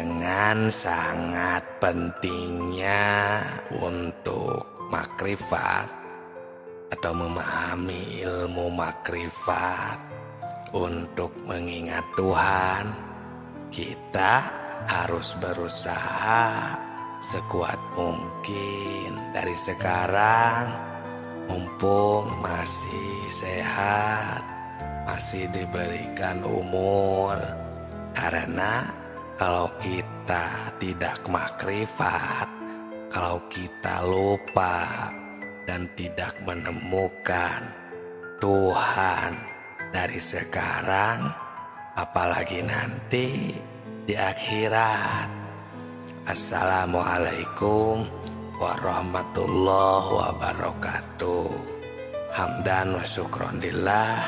dengan sangat pentingnya untuk makrifat atau memahami ilmu makrifat untuk mengingat Tuhan. Kita harus berusaha sekuat mungkin dari sekarang, mumpung masih sehat, masih diberikan umur. Karena kalau kita tidak makrifat, kalau kita lupa dan tidak menemukan Tuhan dari sekarang, apalagi nanti di akhirat. Assalamualaikum warahmatullahi wabarakatuh. Hamdan wa syukron lillah,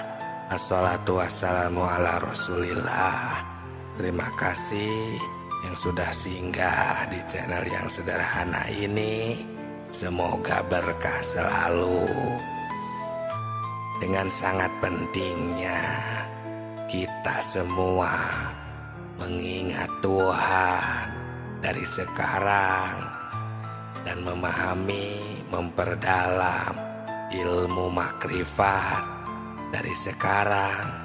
assalatu wassalamu ala rasulillah. Terima kasih yang sudah singgah di channel yang sederhana ini. Semoga berkah selalu. Dengan sangat pentingnya kita semua mengingat Tuhan dari sekarang dan memahami, memperdalam ilmu makrifat dari sekarang.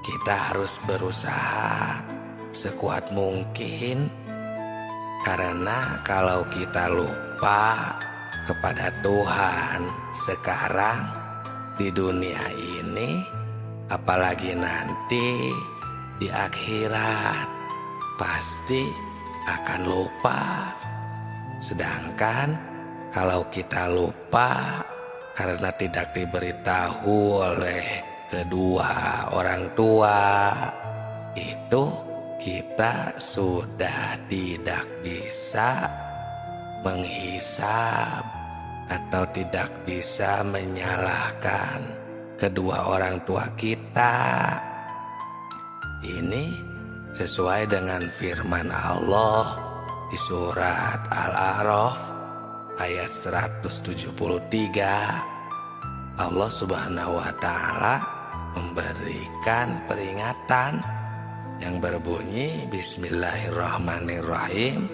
Kita harus berusaha sekuat mungkin, karena kalau kita lupa kepada Tuhan sekarang di dunia ini, apalagi nanti di akhirat, pasti akan lupa. Sedangkan kalau kita lupa karena tidak diberitahu oleh kedua orang tua, itu kita sudah tidak bisa menghisab atau tidak bisa menyalahkan kedua orang tua kita. Ini sesuai dengan firman Allah di surat Al-A'raf ayat 173. Allah Subhanahu wa Ta'ala memberikan peringatan yang berbunyi Bismillahirrahmanirrahim.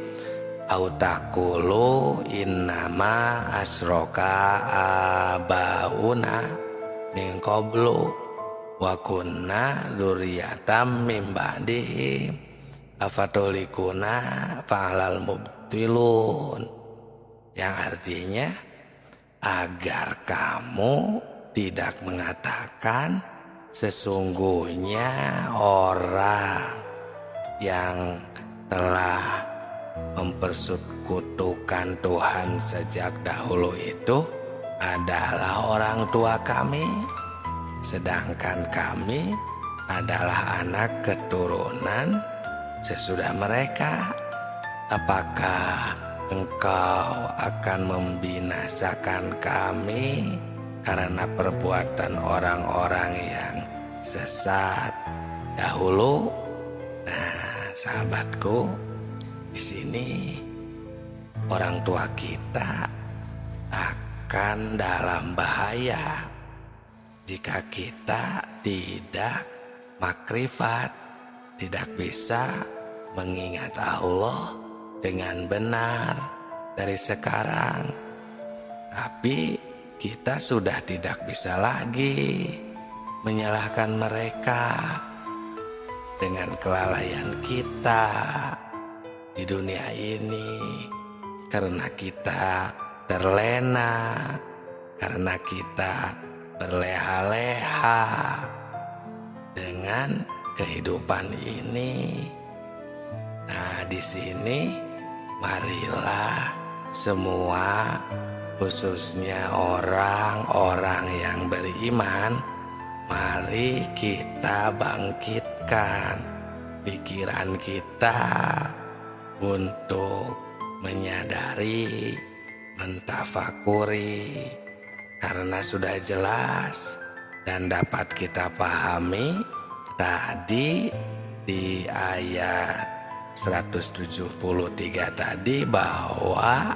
Autakulu innama asroka abauna min qablu wa kunna dzurriyyatam min ba'dihim afatulikuna fa'alal mubtilun. Yang artinya, agar kamu tidak mengatakan sesungguhnya orang yang telah mempersekutukan Tuhan sejak dahulu itu adalah orang tua kami, sedangkan kami adalah anak keturunan sesudah mereka. Apakah engkau akan membinasakan kami karena perbuatan orang-orang yang sesat dahulu? Nah, sahabatku, di sini orang tua kita akan dalam bahaya jika kita tidak makrifat, tidak bisa mengingat Allah dengan benar dari sekarang. Tapi kita sudah tidak bisa lagi menyalahkan mereka dengan kelalaian kita di dunia ini, karena kita terlena, karena kita berleha-leha dengan kehidupan ini. Nah, di sini marilah semua, khususnya orang-orang yang beriman, mari kita bangkitkan pikiran kita untuk menyadari, mentafakuri, karena sudah jelas dan dapat kita pahami tadi di ayat 173 tadi, bahwa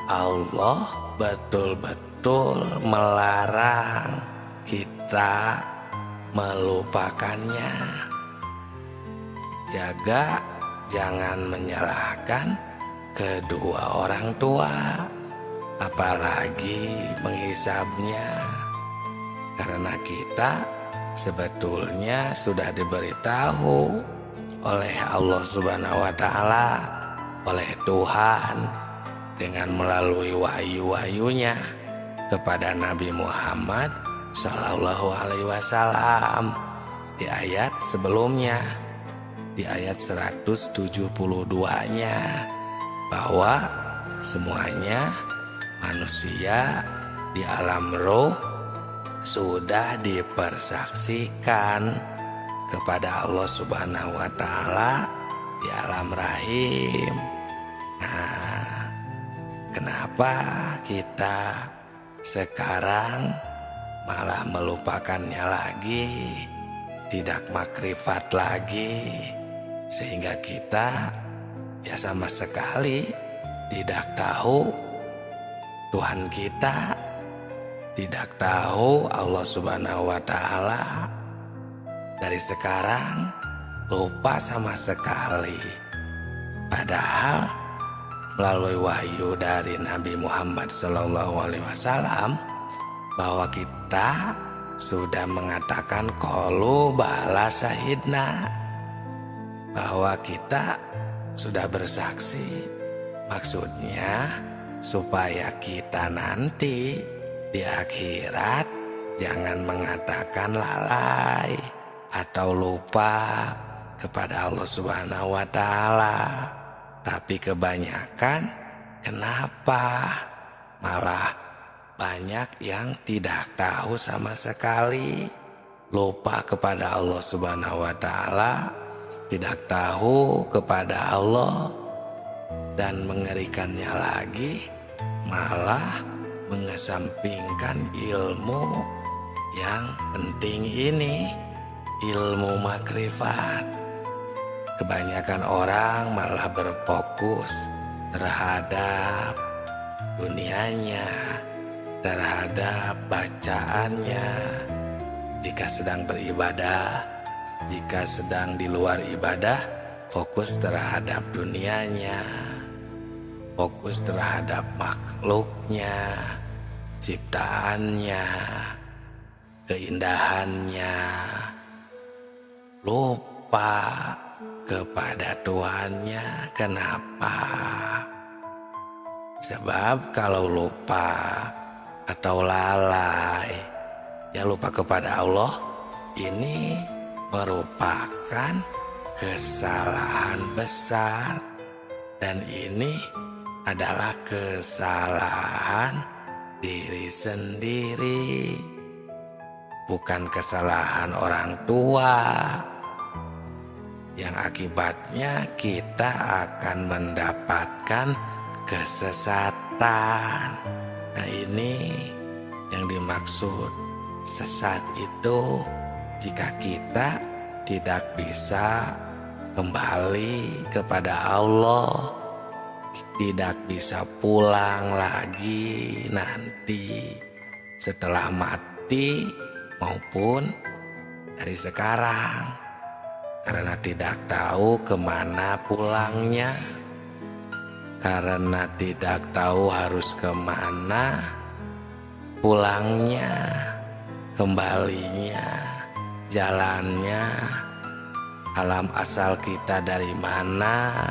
Allah betul-betul melarang kita melupakannya. Jaga jangan menyalahkan kedua orang tua, apalagi menghisabnya. Karena kita sebetulnya sudah diberitahu oleh Allah Subhanahu wa Ta'ala, oleh Tuhan, dengan melalui wahyu-wahyunya kepada Nabi Muhammad Sallallahu Alaihi Wasallam di ayat sebelumnya, di ayat 172-nya, bahwa semuanya manusia di alam roh sudah dipersaksikan kepada Allah Subhanahu wa Ta'ala di alam rahim. Nah, kenapa kita sekarang malah melupakannya lagi, tidak makrifat lagi, sehingga kita ya sama sekali tidak tahu Tuhan kita, tidak tahu Allah Subhanahu wa Ta'ala. Dari sekarang lupa sama sekali. Padahal melalui wahyu dari Nabi Muhammad SAW bahwa kita sudah mengatakan qalu bala syahidna, bahwa kita sudah bersaksi. Maksudnya supaya kita nanti di akhirat jangan mengatakan lalai atau lupa kepada Allah Subhanahu wa Ta'ala. Tapi kebanyakan kenapa malah banyak yang tidak tahu sama sekali, lupa kepada Allah Subhanahu wa Ta'ala, tidak tahu kepada Allah. Dan mengerikannya lagi, malah mengesampingkan ilmu yang penting ini, ilmu makrifat. Kebanyakan orang malah berfokus terhadap dunianya, terhadap bacaannya. Jika sedang beribadah, jika sedang di luar ibadah, fokus terhadap dunianya, fokus terhadap makhluknya, ciptaannya, keindahannya, lupa kepada Tuhannya. Kenapa? Sebab kalau lupa atau lalai, ya lupa kepada Allah, ini merupakan kesalahan besar. Dan ini adalah kesalahan diri sendiri, bukan kesalahan orang tua, yang akibatnya kita akan mendapatkan kesesatan. Nah, ini yang dimaksud sesat itu jika kita tidak bisa kembali kepada Allah, tidak bisa pulang lagi nanti setelah mati maupun dari sekarang, karena tidak tahu kemana pulangnya, karena tidak tahu harus kemana pulangnya, kembalinya, jalannya, alam asal kita dari mana.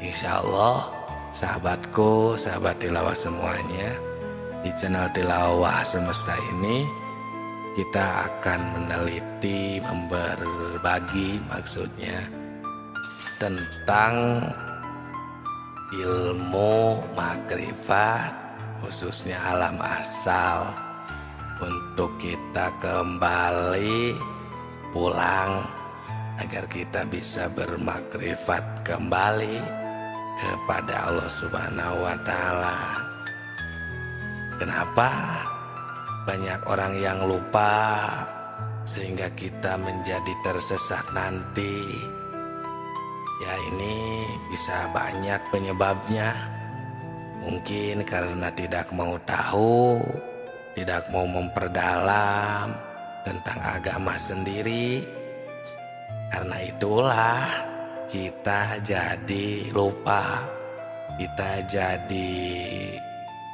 Insya Allah sahabatku, sahabat tilawah semuanya, di channel Tilawah Semesta ini kita akan meneliti, berbagi maksudnya tentang ilmu makrifat, khususnya alam asal, untuk kita kembali pulang agar kita bisa bermakrifat kembali kepada Allah Subhanahu wa Ta'ala. Kenapa banyak orang yang lupa sehingga kita menjadi tersesat nanti? Ya, ini bisa banyak penyebabnya. Mungkin karena tidak mau tahu, tidak mau memperdalam tentang agama sendiri. Karena itulah kita jadi lupa, kita jadi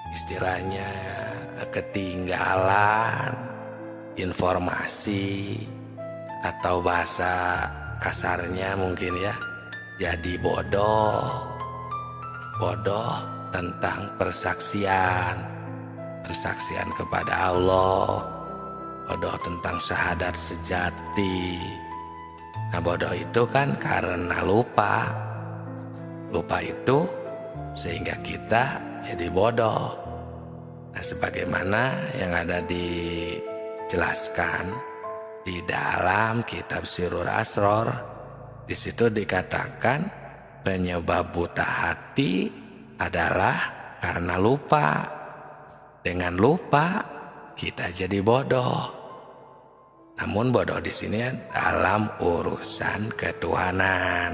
istilahnya ketinggalan informasi, atau bahasa kasarnya mungkin ya, jadi bodoh tentang persaksian kepada Allah, bodoh tentang syahadat sejati. Nah, bodoh itu kan karena lupa itu sehingga kita jadi bodoh. Nah, sebagaimana yang ada dijelaskan di dalam kitab Sirrul Asror, di situ dikatakan penyebab buta hati adalah karena lupa. Dengan lupa kita jadi bodoh. Namun bodoh di sini dalam urusan ketuhanan.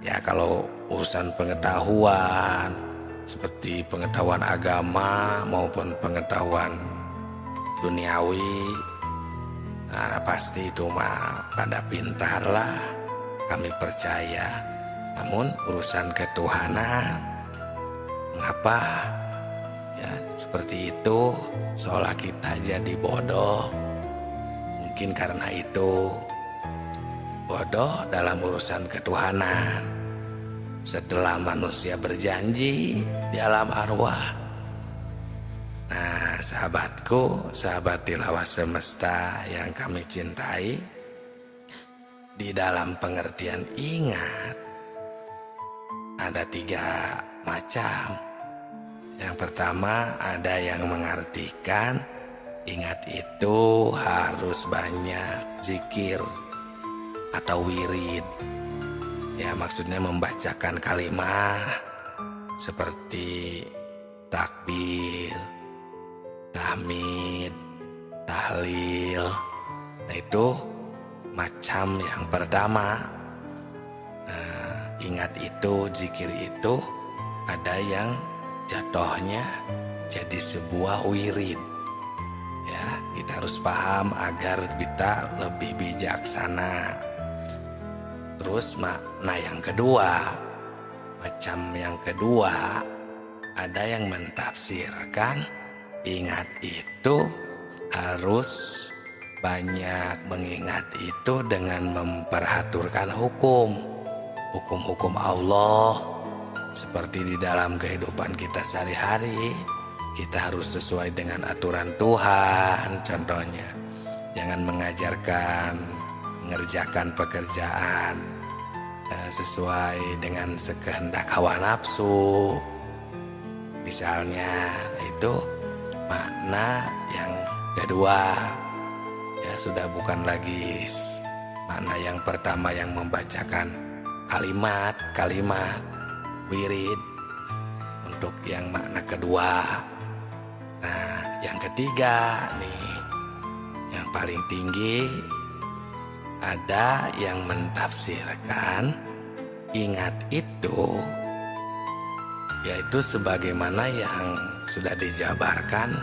Ya, kalau urusan pengetahuan seperti pengetahuan agama maupun pengetahuan duniawi, nah, pasti itu mah pada pintar lah, kami percaya. Namun urusan ketuhanan, mengapa ya seperti itu, seolah kita jadi bodoh? Mungkin karena itu, bodoh dalam urusan ketuhanan. Setelah manusia berjanji di alam arwah. Nah, sahabatku, sahabat tilawah semesta yang kami cintai, di dalam pengertian ingat ada 3 macam. Yang pertama, ada yang mengartikan ingat itu harus banyak zikir atau wirid. Ya, maksudnya membacakan kalimat seperti takbir, tahmid, tahlil. Nah, itu macam yang pertama. Nah, ingat itu, zikir itu ada yang jatuhnya jadi sebuah wirid. Ya, kita harus paham agar kita lebih bijaksana. Terus makna yang kedua, macam yang kedua, ada yang mentafsirkan ingat itu harus banyak mengingat itu dengan memperhatikan hukum-hukum Allah. Seperti di dalam kehidupan kita sehari-hari, kita harus sesuai dengan aturan Tuhan. Contohnya, jangan mengerjakan pekerjaan sesuai dengan sekehendak hawa nafsu. Misalnya, itu makna yang kedua. Ya, sudah bukan lagi makna yang pertama yang membacakan kalimat wirid untuk yang makna kedua. Nah, yang ketiga nih, yang paling tinggi, ada yang mentafsirkan ingat itu yaitu sebagaimana yang sudah dijabarkan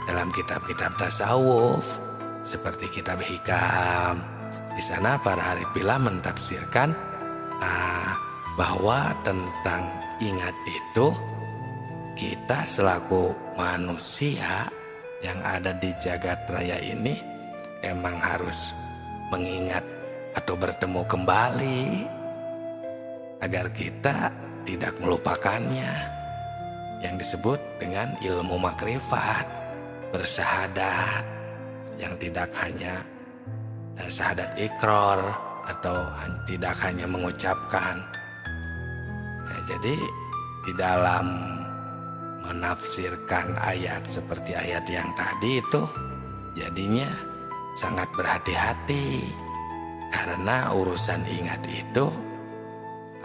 dalam kitab-kitab tasawuf seperti kitab Hikam. Di sana para haripillah mentafsirkan bahwa tentang ingat itu, kita selaku manusia yang ada di jagat raya ini emang harus mengingat atau bertemu kembali agar kita tidak melupakannya, yang disebut dengan ilmu makrifat, bersyahadat, yang tidak hanya syahadat ikrar atau tidak hanya mengucapkan. Nah, jadi di dalam menafsirkan ayat seperti ayat yang tadi itu jadinya sangat berhati-hati, karena urusan ingat itu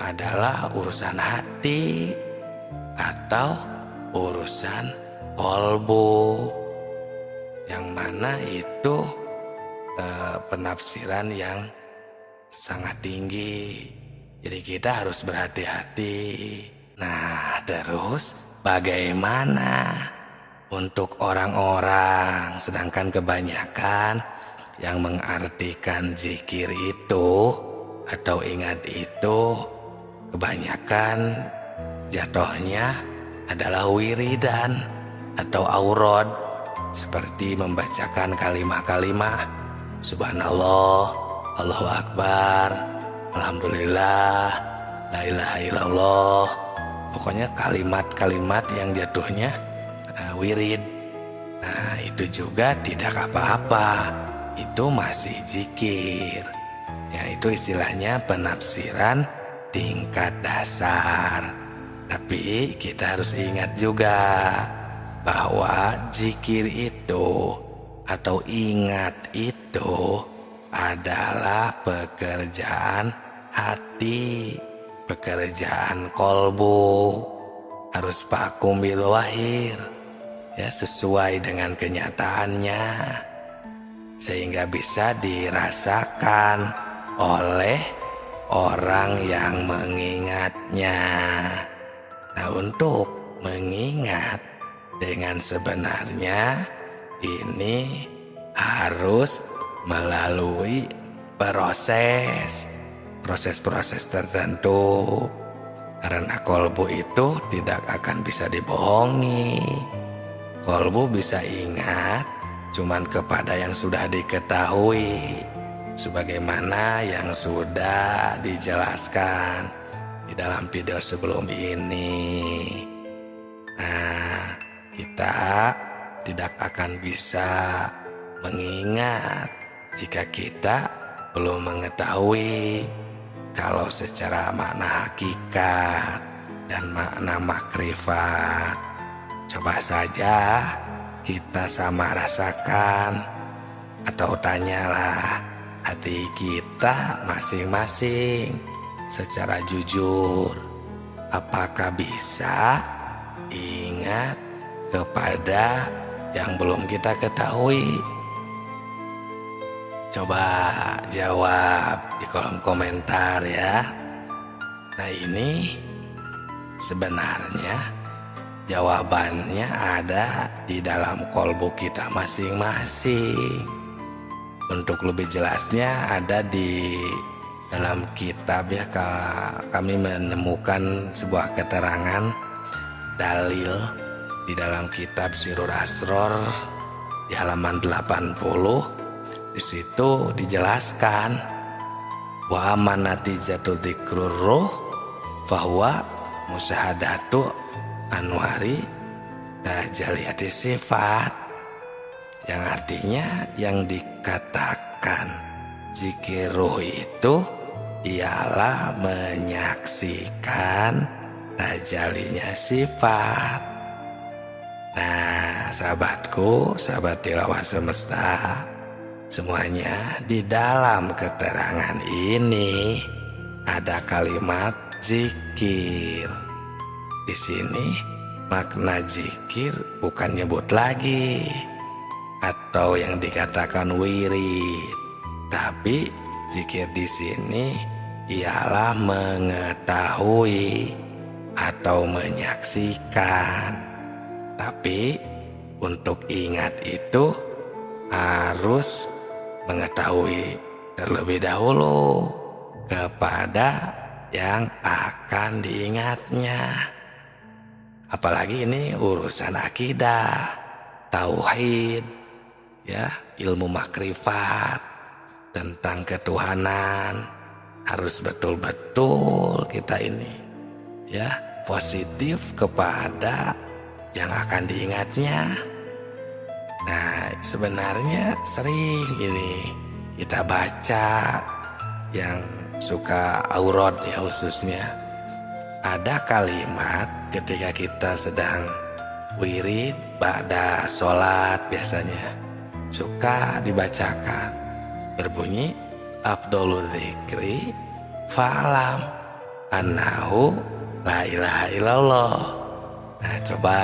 adalah urusan hati atau urusan kolbu, yang mana itu penafsiran yang sangat tinggi. Jadi kita harus berhati-hati. Nah, terus bagaimana untuk orang-orang, sedangkan kebanyakan yang mengartikan zikir itu atau ingat itu kebanyakan jatuhnya adalah wiridan atau aurad, seperti membacakan kalimah-kalimah subhanallah, Allahu Akbar, alhamdulillah, la ilaha illallah. Pokoknya kalimat-kalimat yang jatuhnya wirid. Nah, itu juga tidak apa-apa, itu masih zikir. Ya, itu istilahnya penafsiran tingkat dasar. Tapi kita harus ingat juga bahwa zikir itu atau ingat itu adalah pekerjaan hati, pekerjaan kolbu, harus pakum bil wahir, ya, sesuai dengan kenyataannya, sehingga bisa dirasakan oleh orang yang mengingatnya. Nah, untuk mengingat dengan sebenarnya ini harus melalui proses tertentu, karena kolbu itu tidak akan bisa dibohongi. Kolbu bisa ingat cuman kepada yang sudah diketahui, sebagaimana yang sudah dijelaskan di dalam video sebelum ini. Nah, kita tidak akan bisa mengingat jika kita belum mengetahui kalau secara makna hakikat dan makna makrifat. Coba saja kita sama rasakan atau tanyalah hati kita masing-masing secara jujur, apakah bisa ingat kepada yang belum kita ketahui? Coba jawab di kolom komentar ya. Nah, ini sebenarnya jawabannya ada di dalam kolbu kita masing-masing. Untuk lebih jelasnya ada di dalam kitab ya, kami menemukan sebuah keterangan dalil di dalam kitab Sirrul Asror di halaman 80. Di situ dijelaskan wa amanati jatu dzikrur ruh fahuwa musyahadatu anwari tajaliyati sifat, yang artinya yang dikatakan zikir ruh itu ialah menyaksikan tajalinya sifat. Nah, sahabatku, sahabat tilawah semesta semuanya, di dalam keterangan ini ada kalimat zikir. Di sini makna zikir bukan nyebut lagi atau yang dikatakan wirid, tapi zikir di sini ialah mengetahui atau menyaksikan. Tapi untuk ingat itu harus mengetahui terlebih dahulu kepada yang akan diingatnya. Apalagi ini urusan akidah, tauhid, ya, ilmu makrifat tentang ketuhanan. Harus betul-betul kita ini, ya, positif kepada yang akan diingatnya. Nah, sebenarnya sering ini kita baca yang suka aurad ya, khususnya ada kalimat ketika kita sedang wirid ba'da sholat, biasanya suka dibacakan berbunyi afdolul dzikri fa'lam annahu la ilaha illallah. Nah, coba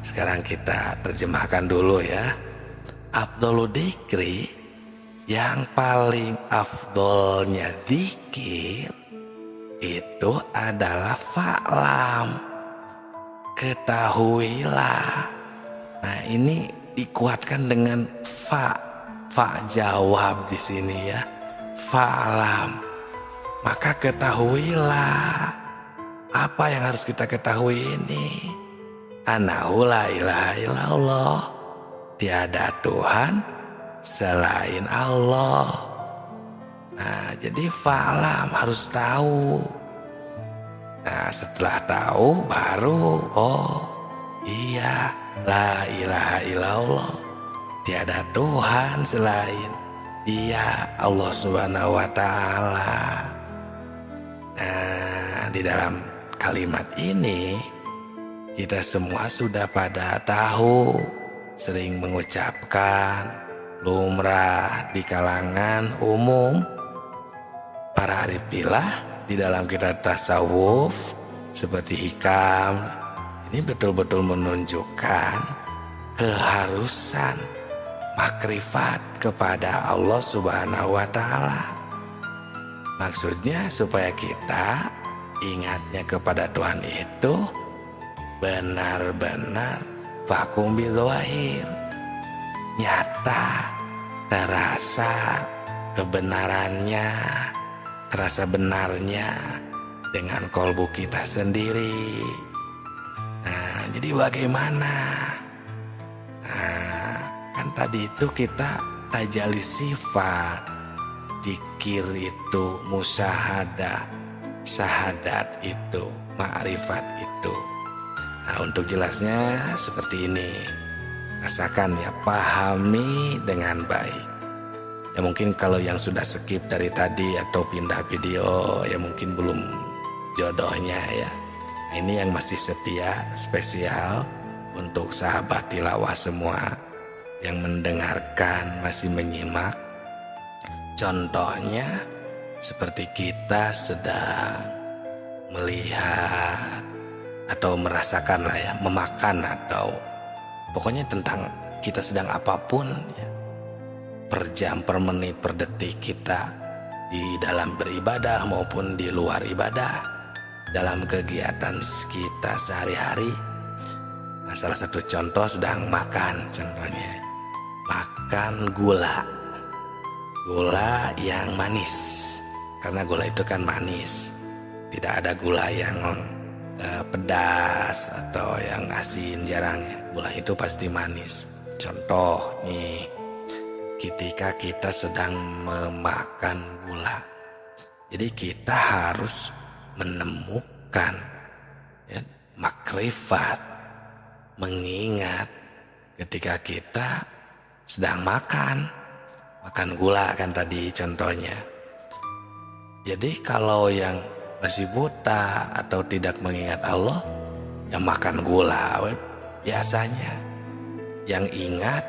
sekarang kita terjemahkan dulu ya. Afdolul dzikri, yang paling afdolnya zikir itu adalah fa'lam, ketahuilah. Nah, ini dikuatkan dengan fa jawab di sini ya. Fa'lam, maka ketahuilah apa yang harus kita ketahui ini. Anahu la ilaha illallah, tiada Tuhan selain Allah. Nah, jadi fa'lam, harus tahu. Nah, setelah tahu baru, oh iya, la ilaha illallah, tiada Tuhan selain Dia, Allah Subhanahu wa Ta'ala. Nah, di dalam kalimat ini kita semua sudah pada tahu, sering mengucapkan, lumrah di kalangan umum para arifilah di dalam kitab tasawuf seperti hikam. Ini betul-betul menunjukkan keharusan makrifat kepada Allah Subhanahu wa Ta'ala. Maksudnya supaya kita ingatnya kepada Tuhan itu benar-benar vakum bidzahir, nyata, terasa kebenarannya, terasa benarnya dengan kolbu kita sendiri. Nah, jadi bagaimana? Nah, kan tadi itu kita tajalli sifat, zikir itu, musyahadah, syahadat itu, ma'rifat itu. Nah, untuk jelasnya seperti ini. Rasakan ya, pahami dengan baik. Ya mungkin kalau yang sudah skip dari tadi atau pindah video, ya mungkin belum jodohnya ya. Ini yang masih setia, spesial untuk sahabat tilawah semua yang mendengarkan, masih menyimak. Contohnya seperti kita sedang melihat atau merasakan lah ya, memakan atau pokoknya tentang kita sedang apapun ya, per jam, per menit, per detik kita di dalam beribadah maupun di luar ibadah, dalam kegiatan kita sehari-hari. Nah, salah satu contoh sedang makan, contohnya makan gula yang manis, karena gula itu kan manis, tidak ada gula yang pedas atau yang asin, jarang ya. Gula itu pasti manis. Contoh nih, ketika kita sedang memakan gula, jadi kita harus menemukan ya, makrifat, mengingat ketika kita sedang makan gula kan tadi contohnya. Jadi kalau yang masih buta atau tidak mengingat Allah, yang makan gula biasanya. Yang ingat,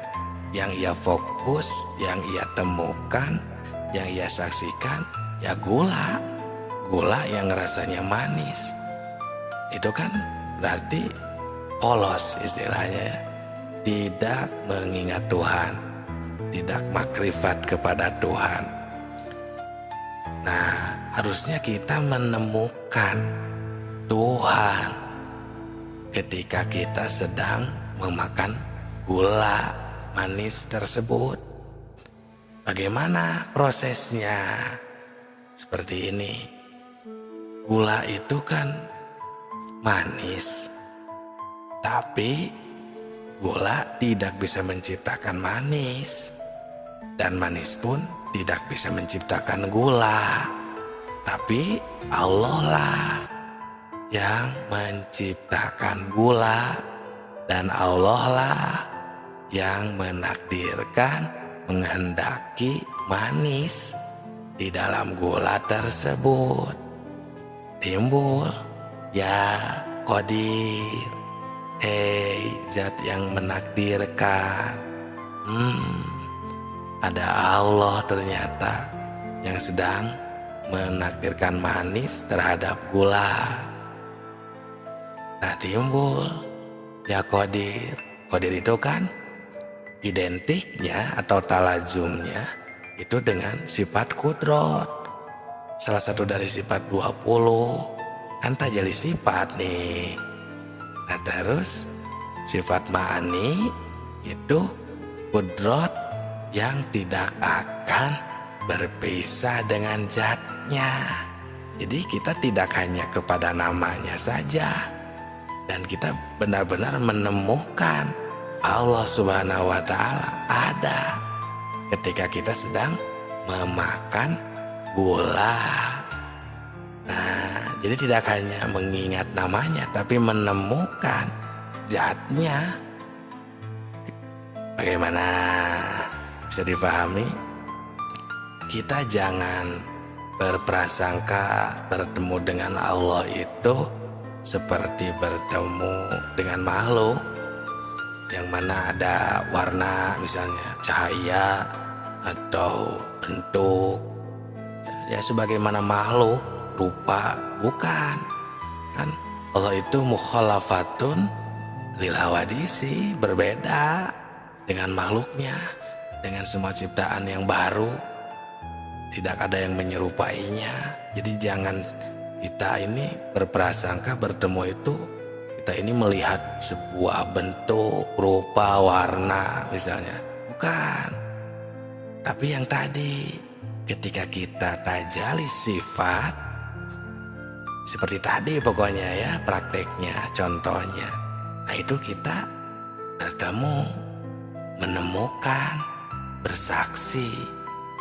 yang ia fokus, yang ia temukan, yang ia saksikan, ya gula yang rasanya manis. Itu kan berarti polos istilahnya, tidak mengingat Tuhan, tidak makrifat kepada Tuhan. Nah, harusnya kita menemukan Tuhan ketika kita sedang memakan gula manis tersebut. Bagaimana prosesnya? Seperti ini. Gula itu kan manis, tapi gula tidak bisa menciptakan manis, dan manis pun tidak bisa menciptakan gula. Tapi Allah lah yang menciptakan gula, dan Allah lah yang menakdirkan, menghendaki manis di dalam gula tersebut. Timbul ya Qadir, hei zat yang menakdirkan. Ada Allah ternyata yang sedang menakdirkan manis terhadap gula. Nah, timbul ya Qadir. Qadir itu kan identiknya atau talazumnya itu dengan sifat kudrot. Salah satu dari sifat 20 kan tajalli sifat nih. Nah, terus sifat ma'ani itu kudrot yang tidak akan berpisah dengan zatnya. Jadi kita tidak hanya kepada namanya saja, dan kita benar-benar menemukan Allah Subhanahu wa Ta'ala ada ketika kita sedang memakan gula. Nah, jadi tidak hanya mengingat namanya, tapi menemukan zatnya. Bagaimana, bisa dipahami? Kita jangan berprasangka bertemu dengan Allah itu seperti bertemu dengan makhluk yang mana ada warna, misalnya cahaya atau bentuk, ya sebagaimana makhluk rupa, bukan kan. Allah itu mukhalafatun lil hawadisi, berbeda dengan makhluknya, dengan semua ciptaan yang baru, tidak ada yang menyerupainya. Jadi jangan kita ini berprasangka bertemu itu kita ini melihat sebuah bentuk, rupa, warna misalnya, bukan. Tapi yang tadi, ketika kita tajali sifat, seperti tadi pokoknya ya prakteknya, contohnya. Nah itu kita bertemu, menemukan, bersaksi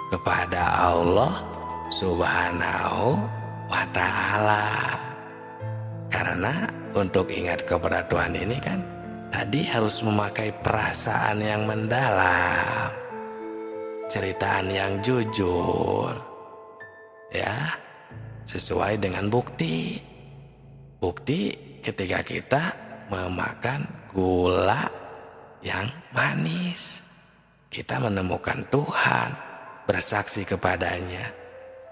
kepada Allah Subhanahu wa Ta'ala. Karena untuk ingat kepada Tuhan ini kan tadi harus memakai perasaan yang mendalam, ceritaan yang jujur, ya, sesuai dengan bukti. Bukti ketika kita memakan gula yang manis, kita menemukan Tuhan, bersaksi kepadanya.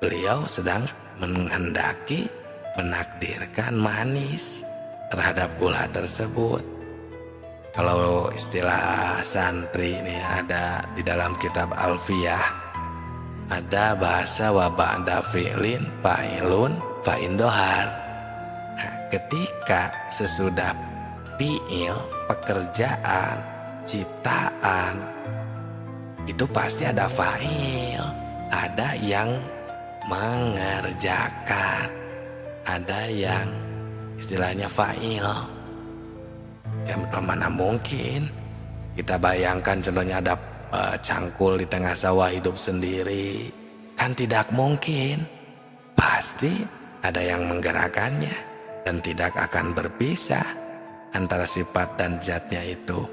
Beliau sedang menghendaki, menakdirkan manis terhadap gula tersebut. Kalau istilah santri ini ada di dalam kitab Alfiyah, ada bahasa wa ba'da fi'lin fa'ilun fa'indohar. Nah, ketika sesudah fi'il, pekerjaan, ciptaan, itu pasti ada fa'il, ada yang mengerjakan, ada yang istilahnya fa'il. Ya mana mungkin kita bayangkan contohnya ada cangkul di tengah sawah hidup sendiri, kan tidak mungkin. Pasti ada yang menggerakkannya dan tidak akan berpisah antara sifat dan zatnya itu.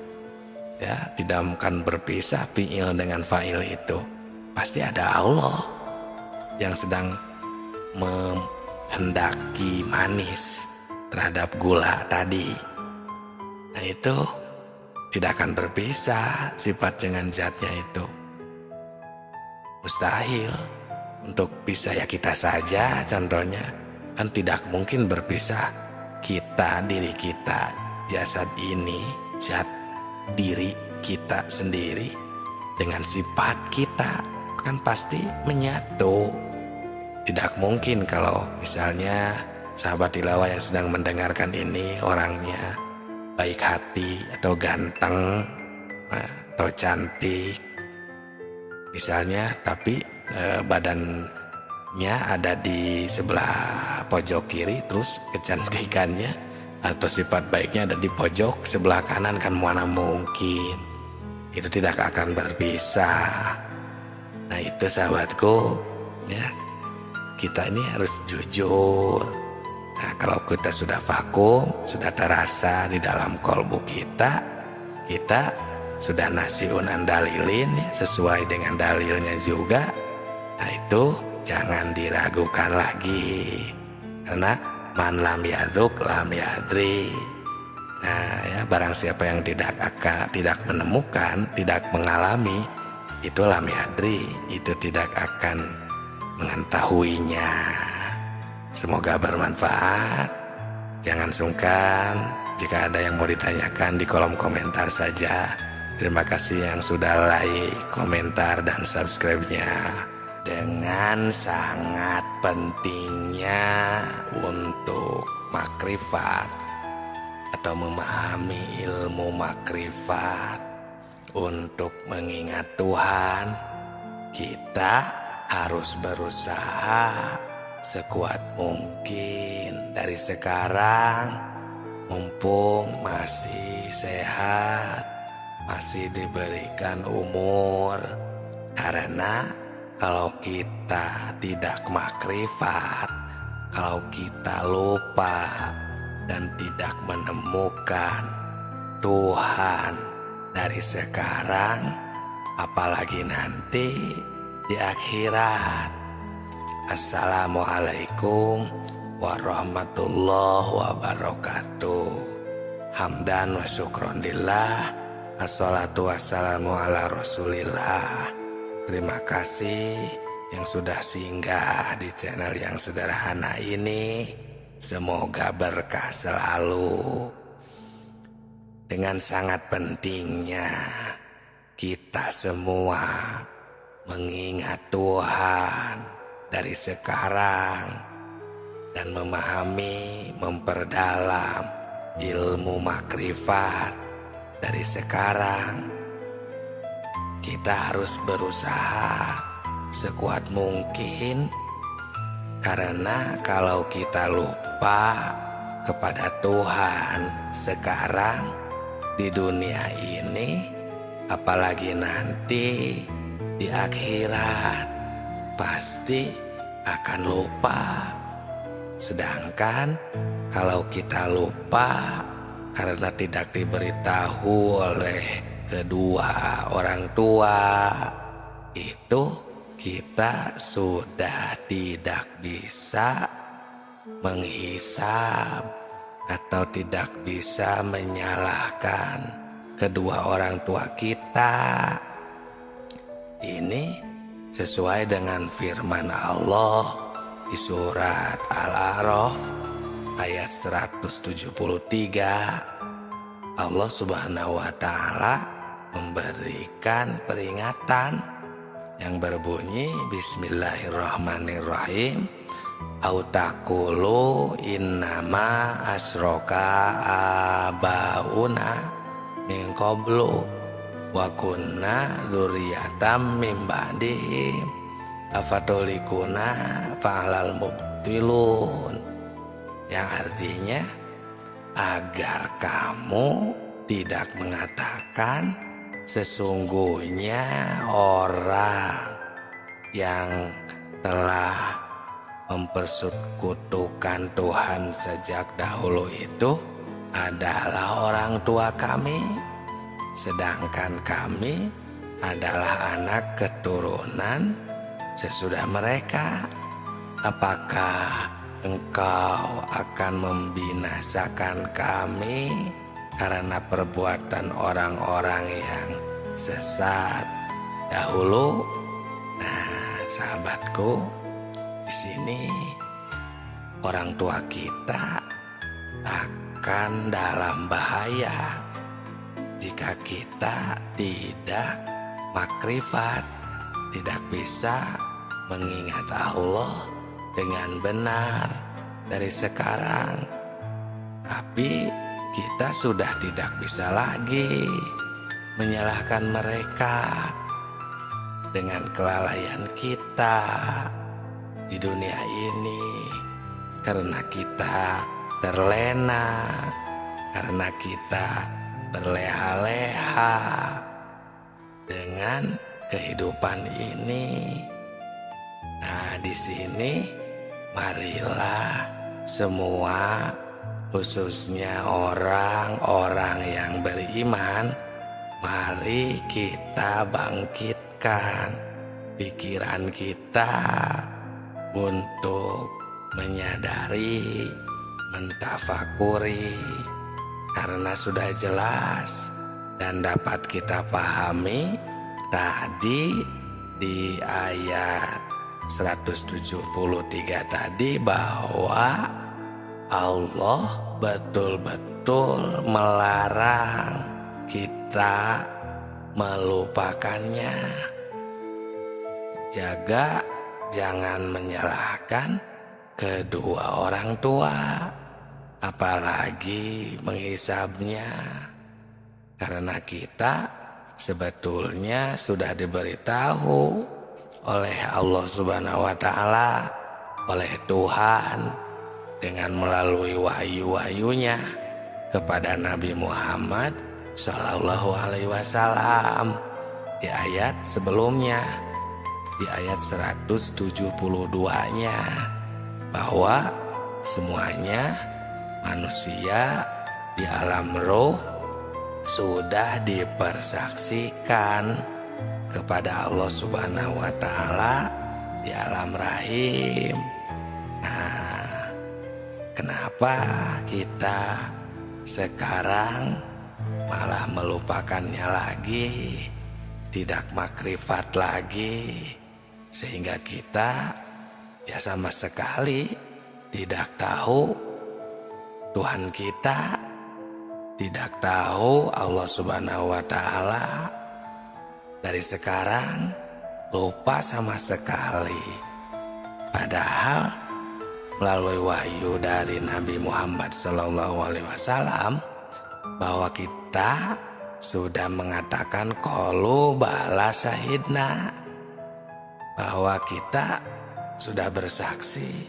Ya, tidak akan berpisah fi'il dengan fa'il itu. Pasti ada Allah yang sedang menghendaki manis terhadap gula tadi. Nah itu tidak akan berpisah sifat dengan zatnya itu. Mustahil untuk bisa ya kita saja contohnya, kan tidak mungkin berpisah kita, diri kita, jasad ini, zat diri kita sendiri dengan sifat kita, kan pasti menyatu. Tidak mungkin kalau misalnya sahabat tilawah yang sedang mendengarkan ini orangnya baik hati atau ganteng atau cantik misalnya, tapi badannya ada di sebelah pojok kiri, terus kecantikannya atau sifat baiknya ada di pojok sebelah kanan, kan mana mungkin. Itu tidak akan berpisah. Nah itu sahabatku ya, kita ini harus jujur. Nah kalau kita sudah vakum, sudah terasa di dalam kolbu kita sudah nasiun andalilin ya, sesuai dengan dalilnya juga. Nah itu jangan diragukan lagi, karena man lam yaduk lam yadri. Nah ya, barang siapa yang tidak menemukan, tidak mengalami, itu lam yadri, itu tidak akan mengetahuinya. Semoga bermanfaat. Jangan sungkan jika ada yang mau ditanyakan di kolom komentar saja. Terima kasih yang sudah like, komentar, dan subscribe-nya. Dengan sangat pentingnya untuk makrifat atau memahami ilmu makrifat, untuk mengingat Tuhan, kita harus berusaha sekuat mungkin dari sekarang, mumpung masih sehat, masih diberikan umur. Karena kalau kita tidak makrifat, kalau kita lupa dan tidak menemukan Tuhan dari sekarang, apalagi nanti di akhirat. Assalamualaikum warahmatullahi wabarakatuh. Hamdan wa syukron lillah. Assalatu wassalamu ala rasulillah. Terima kasih yang sudah singgah di channel yang sederhana ini. Semoga berkah selalu. Dengan sangat pentingnya kita semua mengingat Tuhan dari sekarang dan memahami, memperdalam ilmu makrifat dari sekarang. Kita harus berusaha sekuat mungkin, karena kalau kita lupa kepada Tuhan sekarang di dunia ini, apalagi nanti di akhirat, pasti akan lupa. Sedangkan kalau kita lupa karena tidak diberitahu oleh kedua orang tua, itu kita sudah tidak bisa menghisab atau tidak bisa menyalahkan kedua orang tua kita. Ini sesuai dengan firman Allah di surat Al-A'raf ayat 173. Allah Subhanahu wa Ta'ala memberikan peringatan yang berbunyi Bismillahirrahmanirrahim. Autakulu innama asroka abauna min qablu wa kunna dzurriyyatam min ba'dihim afatulikuna fa'alal mubtilun. Yang artinya, agar kamu tidak mengatakan sesungguhnya orang yang telah mempersekutukan Tuhan sejak dahulu itu adalah orang tua kami, sedangkan kami adalah anak keturunan sesudah mereka. Apakah engkau akan membinasakan kami karena perbuatan orang-orang yang sesat dahulu? Nah, sahabatku, di sini orang tua kita akan dalam bahaya jika kita tidak makrifat, tidak bisa mengingat Allah dengan benar dari sekarang. Tapi kita sudah tidak bisa lagi menyalahkan mereka dengan kelalaian kita di dunia ini, karena kita terlena, karena kita berleha-leha dengan kehidupan ini. Nah, di sini marilah semua, khususnya orang-orang yang beriman, mari kita bangkitkan pikiran kita untuk menyadari, mentafakuri, karena sudah jelas dan dapat kita pahami tadi di ayat 173 tadi, bahwa Allah betul-betul melarang kita melupakannya. Jaga jangan menyalahkan kedua orang tua, apalagi menghisabnya, karena kita sebetulnya sudah diberitahu oleh Allah Subhanahu wa Ta'ala oleh Tuhan dengan melalui wahyu-wahyunya kepada Nabi Muhammad Shallallahu Alaihi Wasallam di ayat sebelumnya, di ayat 172-nya, bahwa semuanya manusia di alam roh sudah dipersaksikan kepada Allah Subhanahu wa Ta'ala di alam rahim. Nah, kenapa kita sekarang malah melupakannya lagi, tidak makrifat lagi, sehingga kita ya sama sekali tidak tahu Tuhan kita, tidak tahu Allah Subhanahu wa Ta'ala. Dari sekarang lupa sama sekali, padahal melalui wahyu dari Nabi Muhammad SAW bahwa kita sudah mengatakan qalu bala syahidna, bahwa kita sudah bersaksi,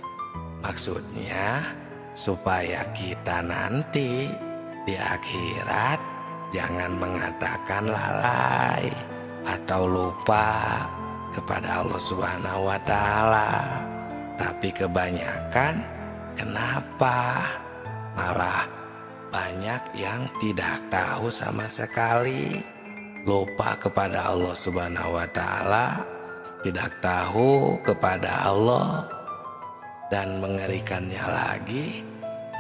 maksudnya supaya kita nanti di akhirat jangan mengatakan lalai atau lupa kepada Allah Subhanahu wa Ta'ala. Tapi kebanyakan kenapa malah banyak yang tidak tahu sama sekali, lupa kepada Allah Subhanahu wa Ta'ala, tidak tahu kepada Allah, dan mengerikannya lagi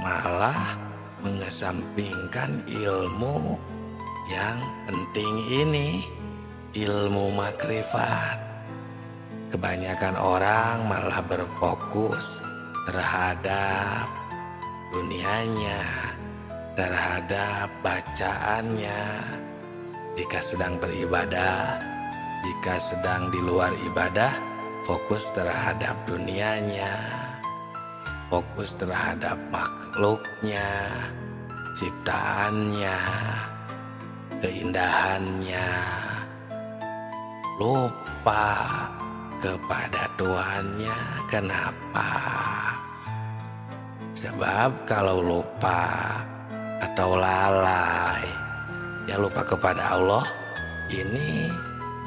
malah mengesampingkan ilmu yang penting ini, ilmu makrifat. Kebanyakan orang malah berfokus terhadap dunianya, terhadap bacaannya. Jika sedang beribadah, jika sedang di luar ibadah, fokus terhadap dunianya, fokus terhadap makhluknya, ciptaannya, keindahannya, lupa kepada Tuhannya. Kenapa? Sebab kalau lupa atau lalai, ya lupa kepada Allah, ini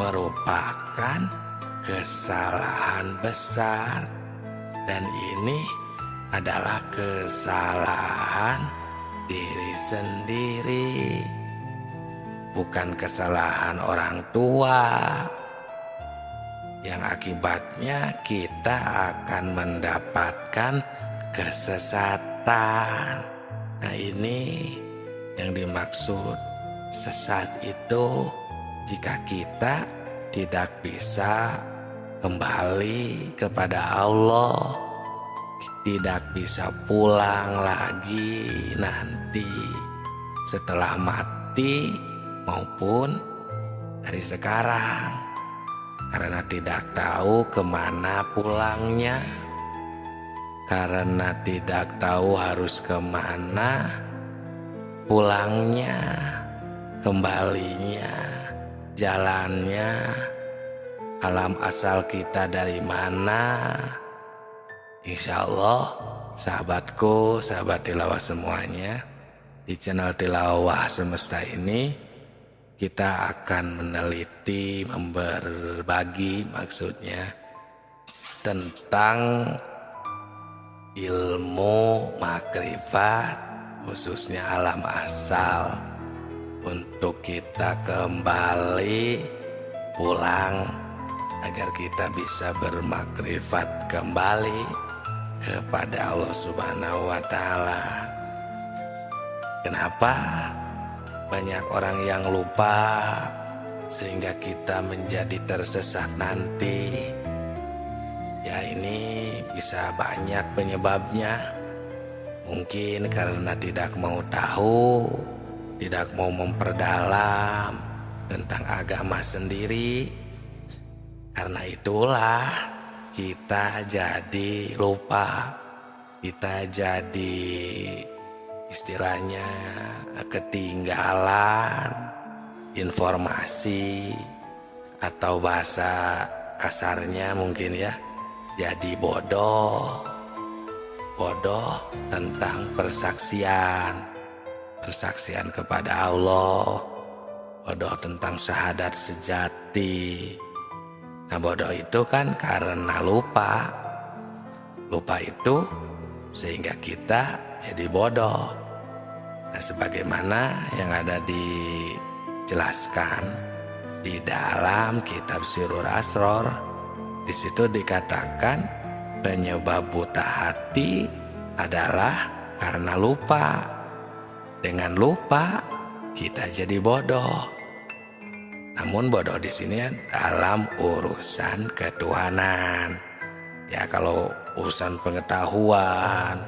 merupakan kesalahan besar, dan ini adalah kesalahan diri sendiri, bukan kesalahan orang tua, yang akibatnya kita akan mendapatkan kesesatan. Nah, ini yang dimaksud sesat itu jika kita tidak bisa kembali kepada Allah, tidak bisa pulang lagi nanti setelah mati maupun dari sekarang, karena tidak tahu kemana pulangnya, karena tidak tahu harus kemana pulangnya, kembalinya, jalannya, alam asal kita dari mana. Insya Allah sahabatku, sahabat tilawah semuanya, di channel Tilawah Semesta ini kita akan meneliti, berbagi maksudnya tentang ilmu makrifat, khususnya alam asal, untuk kita kembali pulang agar kita bisa bermakrifat kembali kepada Allah Subhanahu wa Ta'ala. Kenapa banyak orang yang lupa sehingga kita menjadi tersesat nanti? Ya, ini bisa banyak penyebabnya. Mungkin karena tidak mau tahu, tidak mau memperdalam tentang agama sendiri. Karena itulah kita jadi lupa, kita jadi istilahnya ketinggalan informasi, atau bahasa kasarnya mungkin ya, jadi bodoh. Bodoh tentang persaksian kepada Allah, bodoh tentang syahadat sejati. Nah, bodoh itu kan karena lupa itu sehingga kita jadi bodoh. Nah, sebagaimana yang ada dijelaskan di dalam kitab Sirrul Asror, di situ dikatakan penyebab buta hati adalah karena lupa. Dengan lupa kita jadi bodoh. Namun bodoh di sini dalam urusan ketuhanan. Ya, kalau urusan pengetahuan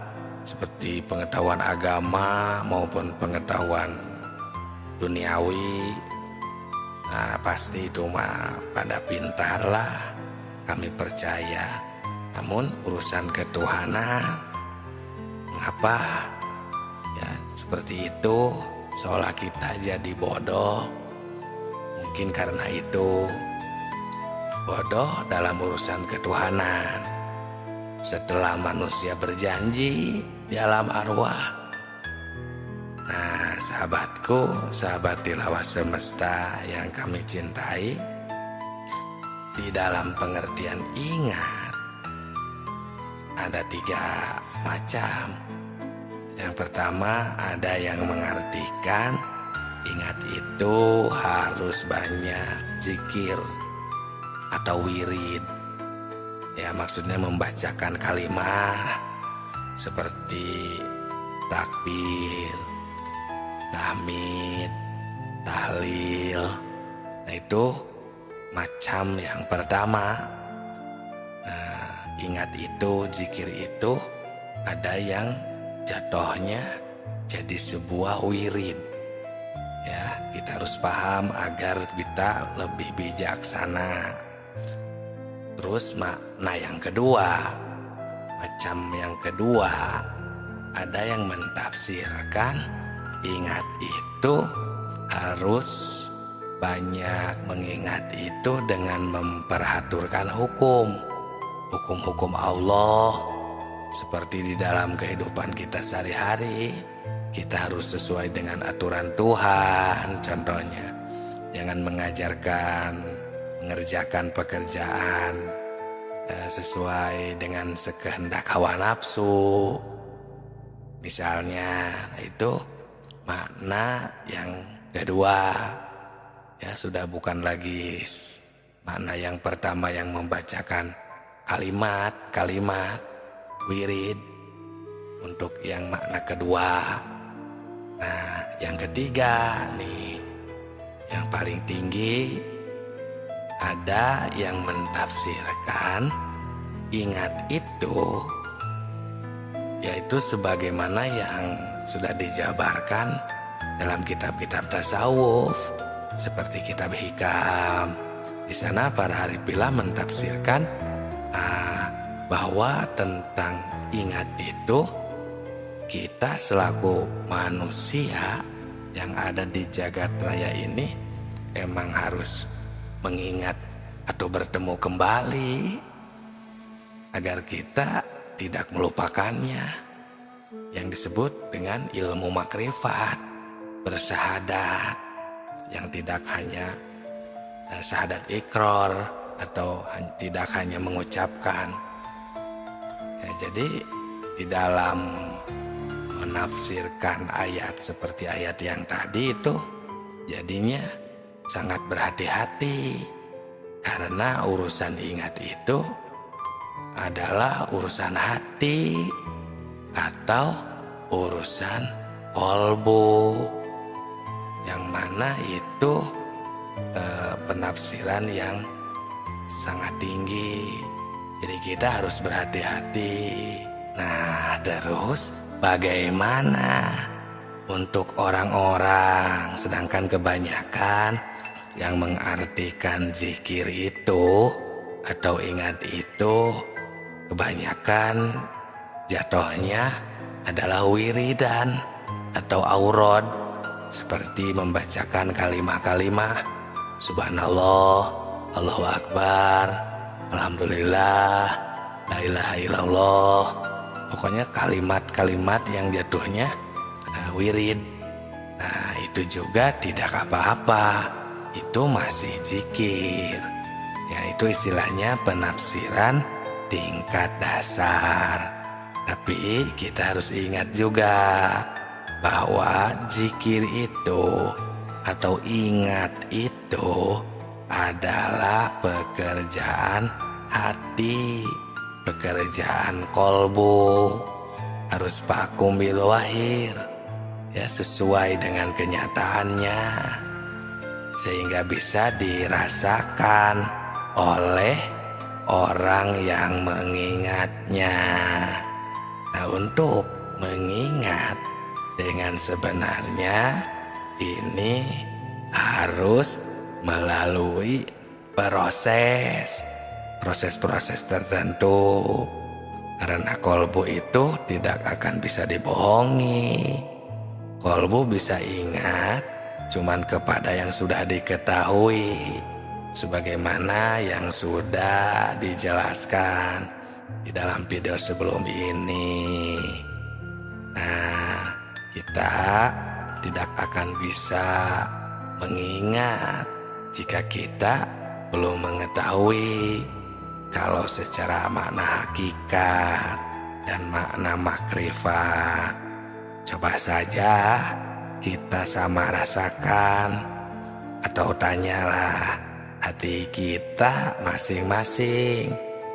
seperti pengetahuan agama maupun pengetahuan duniawi, nah pasti itu mah pada pintar lah, kami percaya. Namun urusan ketuhanan, mengapa ya seperti itu, seolah kita jadi bodoh? Mungkin karena itu, bodoh dalam urusan ketuhanan. Setelah manusia berjanji di alam arwah. Nah, sahabatku, sahabat tilawah semesta yang kami cintai, di dalam pengertian ingat ada 3 macam. Yang pertama, ada yang mengartikan ingat itu harus banyak zikir atau wirid. Ya, maksudnya membacakan kalimat seperti takbir, tahmid, tahlil. Nah, itu macam yang pertama. Nah, ingat itu, zikir itu ada yang jatuhnya jadi sebuah wirid. Ya, kita harus paham agar kita lebih bijaksana. Terus makna yang kedua, macam yang kedua, ada yang mentafsirkan ingat itu harus banyak mengingat itu dengan memperhatikan hukum-hukum Allah. Seperti di dalam kehidupan kita sehari-hari, kita harus sesuai dengan aturan Tuhan. Contohnya, jangan mengerjakan pekerjaan sesuai dengan sekehendak hawa nafsu. Misalnya, itu makna yang kedua. Ya, sudah bukan lagi makna yang pertama yang membacakan kalimat wirid untuk yang makna kedua. Nah, yang ketiga nih, yang paling tinggi, ada yang mentafsirkan ingat itu yaitu sebagaimana yang sudah dijabarkan dalam kitab-kitab tasawuf seperti kitab Hikam. Di sana para arifillah mentafsirkan bahwa tentang ingat itu, kita selaku manusia yang ada di jagat raya ini emang harus mengingat atau bertemu kembali agar kita tidak melupakannya, yang disebut dengan ilmu makrifat, bersyahadat, yang tidak hanya syahadat ikrar atau tidak hanya mengucapkan. Ya, jadi di dalam menafsirkan ayat seperti ayat yang tadi itu, jadinya sangat berhati-hati, karena urusan ingat itu adalah urusan hati atau urusan kolbu, yang mana itu penafsiran yang sangat tinggi. Jadi kita harus berhati-hati. Nah, terus bagaimana untuk orang-orang, sedangkan kebanyakan yang mengartikan zikir itu atau ingat itu, kebanyakan jatuhnya adalah wiridan atau aurad, seperti membacakan kalimah-kalimah Subhanallah, Allahu Akbar, Alhamdulillah, la ilaha illallah. Pokoknya kalimat-kalimat yang jatuhnya wirid. Nah itu juga tidak apa-apa, itu masih zikir. Ya itu istilahnya penafsiran tingkat dasar. Tapi kita harus ingat juga bahwa zikir itu atau ingat itu adalah pekerjaan hati, pekerjaan kolbu, harus vakum bil wahir, ya sesuai dengan kenyataannya, sehingga bisa dirasakan oleh orang yang mengingatnya. Nah untuk mengingat dengan sebenarnya ini harus melalui proses tertentu, karena kolbu itu tidak akan bisa dibohongi. Kolbu bisa ingat cuman kepada yang sudah diketahui, sebagaimana yang sudah dijelaskan di dalam video sebelum ini. Nah, kita tidak akan bisa mengingat jika kita belum mengetahui kalau secara makna hakikat dan makna makrifat. Coba saja kita sama rasakan atau tanyalah hati kita masing-masing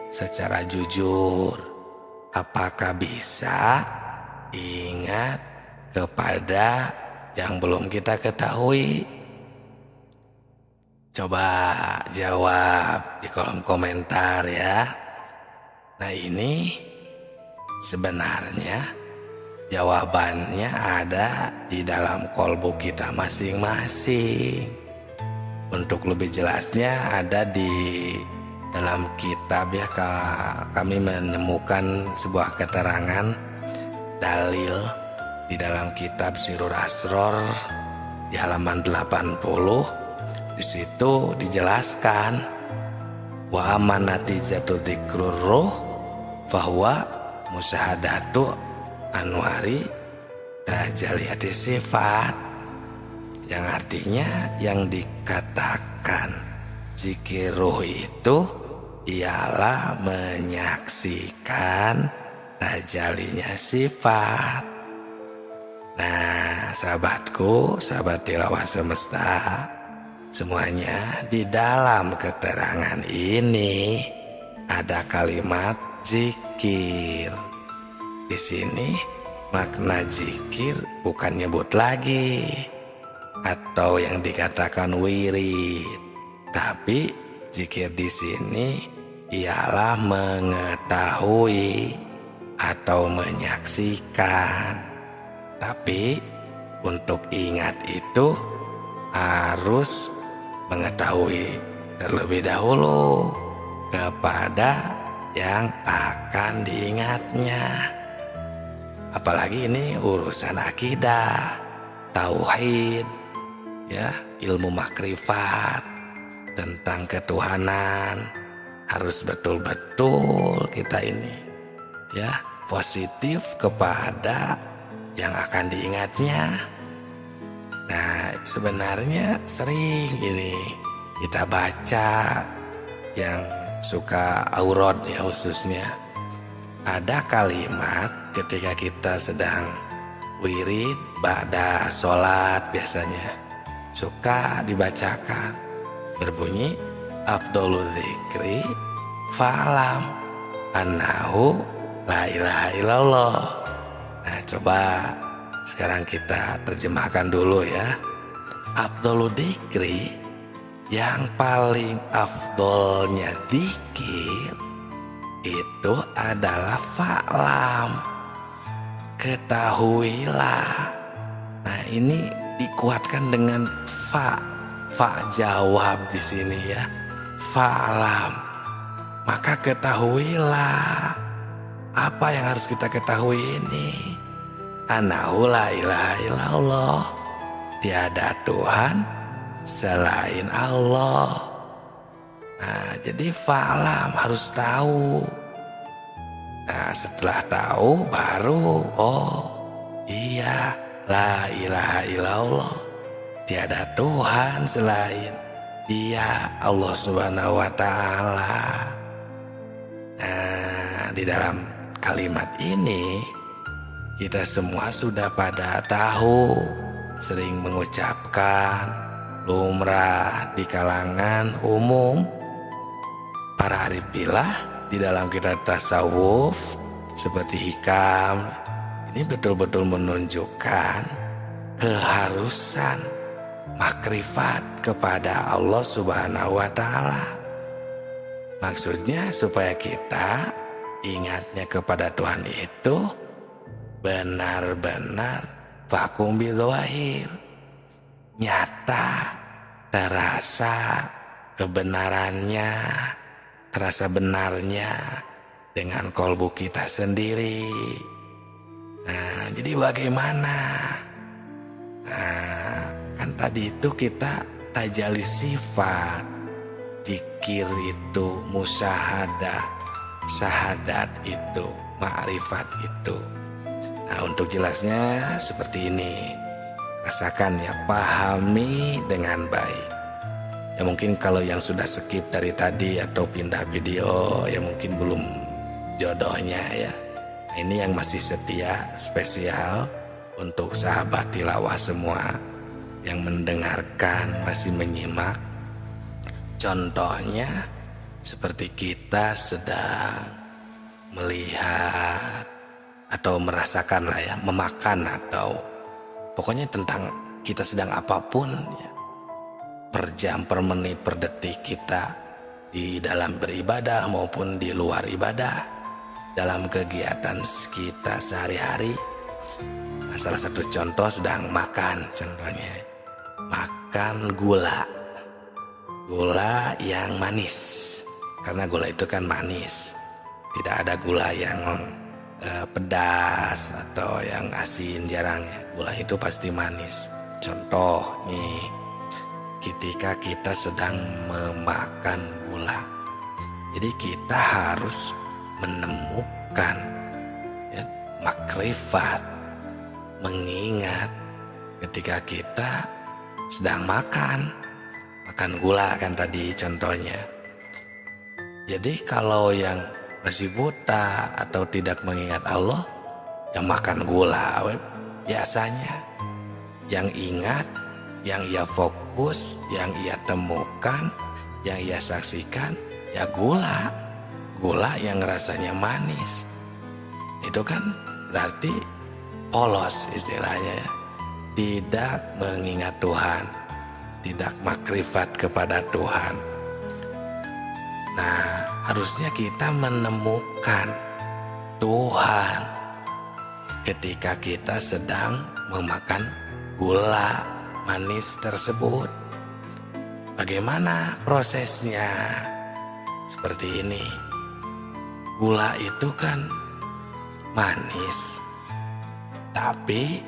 secara jujur, apakah bisa ingat kepada yang belum kita ketahui? Coba jawab di kolom komentar ya. Nah ini sebenarnya jawabannya ada di dalam kolbu kita masing-masing. Untuk lebih jelasnya ada di dalam kitab ya, kami menemukan sebuah keterangan dalil di dalam kitab Sirrul Asror di halaman 80. Di situ dijelaskan wa amanati jatu dzikrur ruh fahuwa musyahadatu anwari tajaliyati sifat, yang artinya yang dikatakan zikir ruh itu ialah menyaksikan tajalinya sifat. Nah sahabatku, sahabat tilawah semesta semuanya, di dalam keterangan ini ada kalimat zikir. Di sini makna zikir bukan nyebut lagi atau yang dikatakan wirid, tapi zikir di sini ialah mengetahui atau menyaksikan. Tapi untuk ingat itu harus mengetahui terlebih dahulu kepada yang akan diingatnya. Apalagi ini urusan akidah, tauhid, ya, ilmu makrifat tentang ketuhanan. Harus betul-betul kita ini ya positif kepada yang akan diingatnya. Nah sebenarnya sering ini kita baca yang suka aurat ya, khususnya ada kalimat ketika kita sedang wirid ba'da sholat, biasanya suka dibacakan berbunyi afdolul dzikri fa'lam annahu la ilaha illallah. Nah coba sekarang kita terjemahkan dulu ya. Afdolul dzikri, yang paling afdolnya dzikir itu adalah fa'lam, ketahuilah. Nah ini dikuatkan dengan fa jawab di sini ya, fa'lam, maka ketahuilah. Apa yang harus kita ketahui ini? Annahu la ilaha illallah, tiada Tuhan selain Allah. Nah jadi fa'lam, harus tahu Nah, setelah tahu baru, oh iya, la ilaha illallah, tiada Tuhan selain Dia, Allah Subhanahu wa Ta'ala. Nah, di dalam kalimat ini kita semua sudah pada tahu, sering mengucapkan, lumrah di kalangan umum para arif billah. Di dalam kitab tasawuf seperti hikam, ini betul-betul menunjukkan keharusan makrifat kepada Allah Subhanahu wa Ta'ala. Maksudnya supaya kita ingatnya kepada Tuhan itu benar-benar vakum bidzahir, nyata, terasa kebenarannya, terasa benarnya dengan kolbu kita sendiri. Nah, jadi bagaimana? Nah, kan tadi itu kita tajali sifat, zikir itu musyahadah, syahadat itu, ma'rifat itu. Nah, untuk jelasnya seperti ini. Rasakan ya, pahami dengan baik. Ya mungkin kalau yang sudah skip dari tadi atau pindah video, ya mungkin belum jodohnya ya. Nah, ini yang masih setia, spesial untuk sahabat tilawah semua yang mendengarkan, masih menyimak. Contohnya seperti kita sedang melihat atau merasakan lah ya, memakan atau pokoknya tentang kita sedang apapun ya, per jam, per menit, per detik kita di dalam beribadah maupun di luar ibadah, dalam kegiatan kita sehari-hari. Nah, salah satu contoh sedang makan, contohnya makan gula yang manis, karena gula itu kan manis, tidak ada gula yang pedas atau yang asin, jarang ya. Gula itu pasti manis. Contoh nih, ketika kita sedang memakan gula, jadi kita harus menemukan ya, makrifat, mengingat ketika kita sedang makan gula kan tadi contohnya. Jadi kalau yang masih buta atau tidak mengingat Allah, yang makan gula biasanya. Yang ingat, yang ia fokus, yang ia temukan, yang ia saksikan, ya gula yang rasanya manis. Itu kan berarti polos istilahnya ya. Tidak mengingat Tuhan, tidak makrifat kepada Tuhan. Nah, harusnya kita menemukan Tuhan ketika kita sedang memakan gula manis tersebut. Bagaimana prosesnya? Seperti ini. Gula itu kan manis, tapi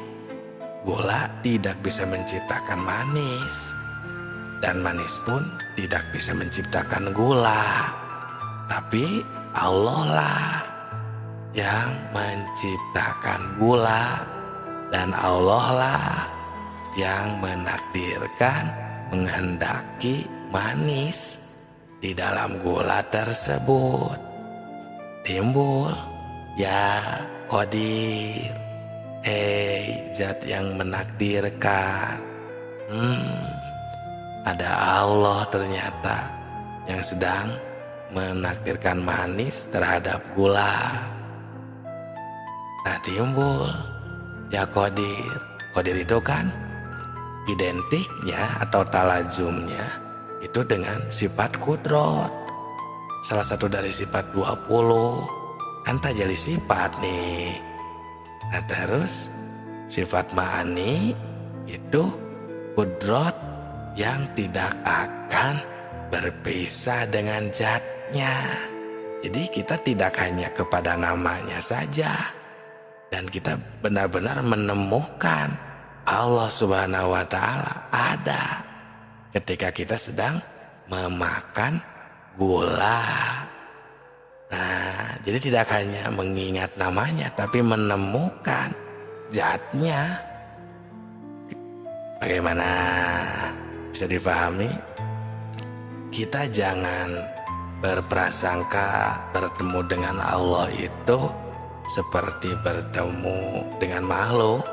gula tidak bisa menciptakan manis, dan manis pun tidak bisa menciptakan gula. Tapi Allah lah yang menciptakan gula, dan Allah lah yang menakdirkan, menghendaki manis di dalam gula tersebut. Timbul ya Qadir, hei zat yang menakdirkan. Ada Allah ternyata yang sedang menakdirkan manis terhadap gula. Nah, timbul ya Qadir. Qadir itu kan identiknya atau talazumnya itu dengan sifat kudrot. Salah satu dari sifat 20 kan tajalli sifat nih. Nah, terus sifat ma'ani itu kudrot yang tidak akan berpisah dengan zatnya. Jadi kita tidak hanya kepada namanya saja, dan kita benar-benar menemukan Allah Subhanahu wa Ta'ala ada ketika kita sedang memakan gula. Nah, jadi tidak hanya mengingat namanya, tapi menemukan zatnya. Bagaimana bisa dipahami? Kita jangan berprasangka bertemu dengan Allah itu seperti bertemu dengan makhluk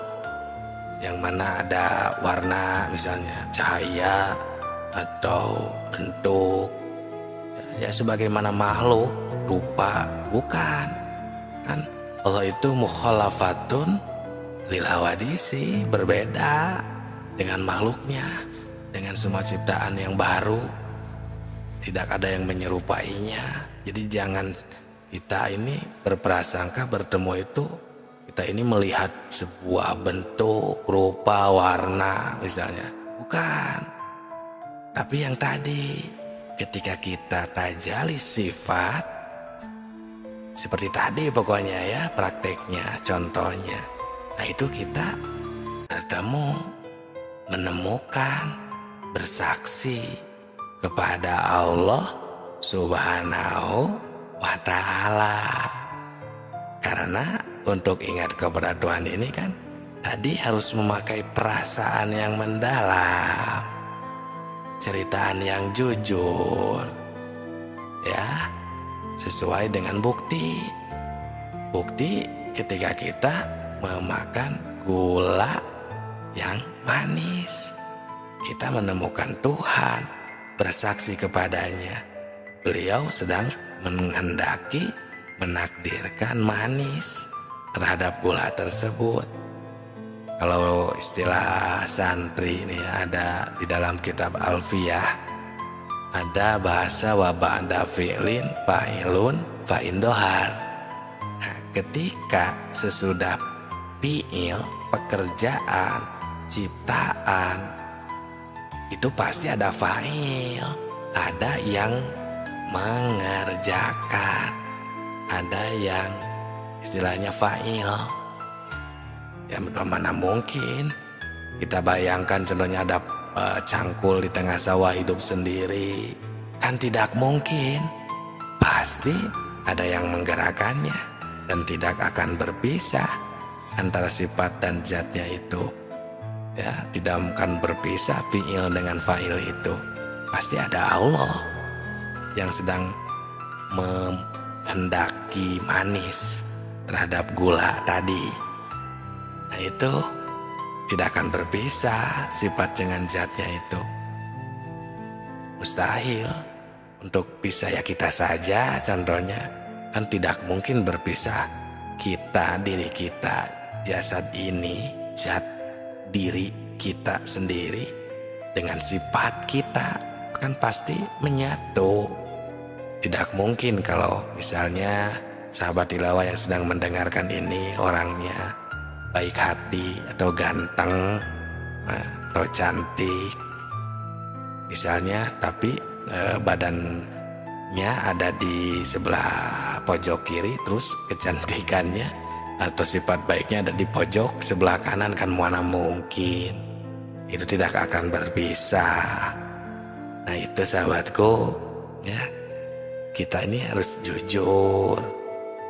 yang mana ada warna, misalnya cahaya atau bentuk, ya sebagaimana makhluk rupa. Bukan, kan Allah itu mukhalafatun lil hawadisi, berbeda dengan makhluknya, dengan semua ciptaan yang baru, tidak ada yang menyerupainya. Jadi jangan kita ini berprasangka bertemu itu kita ini melihat sebuah bentuk, rupa, warna misalnya. Bukan. Tapi yang tadi, ketika kita tajalli sifat, seperti tadi pokoknya ya prakteknya, contohnya. Nah itu kita bertemu, menemukan, bersaksi kepada Allah Subhanahu wa ta'ala. Karena untuk ingat kepada Tuhan ini kan tadi harus memakai perasaan yang mendalam, ceritaan yang jujur, ya sesuai dengan bukti. Bukti ketika kita memakan gula yang manis, kita menemukan Tuhan, bersaksi kepadanya. Beliau sedang menghendaki, menakdirkan manis terhadap gula tersebut. Kalau istilah santri ini ada di dalam kitab Alfiyah, ada bahasa wa ba'da fi'lin fa'ilun fa'indohar. Nah, ketika sesudah fi'il, pekerjaan, ciptaan, itu pasti ada fa'il, ada yang mengerjakan, ada yang istilahnya fa'il. Ya mana mungkin kita bayangkan contohnya ada cangkul di tengah sawah hidup sendiri, kan tidak mungkin. Pasti ada yang menggerakkannya dan tidak akan berpisah antara sifat dan zatnya itu. Ya, tidak akan berpisah fi'il dengan fa'il itu. Pasti ada Allah yang sedang menghendaki manis terhadap gula tadi. Nah itu tidak akan berpisah sifat dengan zatnya itu. Mustahil untuk pisah, ya kita saja contohnya kan tidak mungkin berpisah. Kita, diri kita, jasad ini, zat diri kita sendiri dengan sifat kita kan pasti menyatu. Tidak mungkin kalau misalnya sahabat tilawah yang sedang mendengarkan ini orangnya baik hati atau ganteng atau cantik misalnya, tapi badannya ada di sebelah pojok kiri, terus kecantikannya atau sifat baiknya ada di pojok sebelah kanan, kan mana mungkin. Itu tidak akan berpisah. Nah itu sahabatku, ya kita ini harus jujur.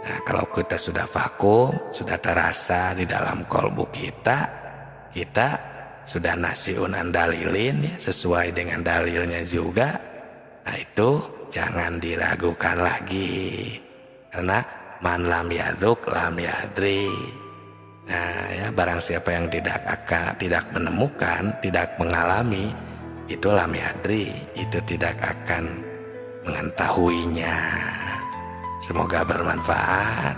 Nah kalau kita sudah vakum, sudah terasa di dalam kolbu kita sudah nasiun an dalilin, ya, sesuai dengan dalilnya juga. Nah itu jangan diragukan lagi, karena man lam yaduk lam yadri. Nah ya, barang siapa yang tidak menemukan, tidak mengalami, itu lam yadri, itu tidak akan mengetahuinya. Semoga bermanfaat.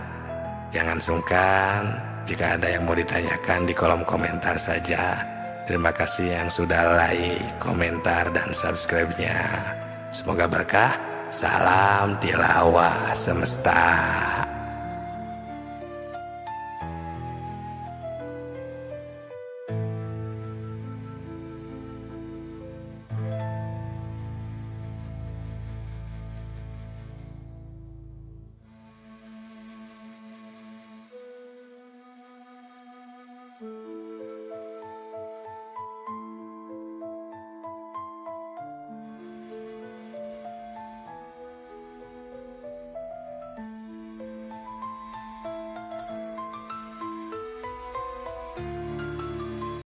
Jangan sungkan jika ada yang mau ditanyakan di kolom komentar saja. Terima kasih yang sudah like, komentar, dan subscribe-nya. Semoga berkah. Salam tilawah semesta.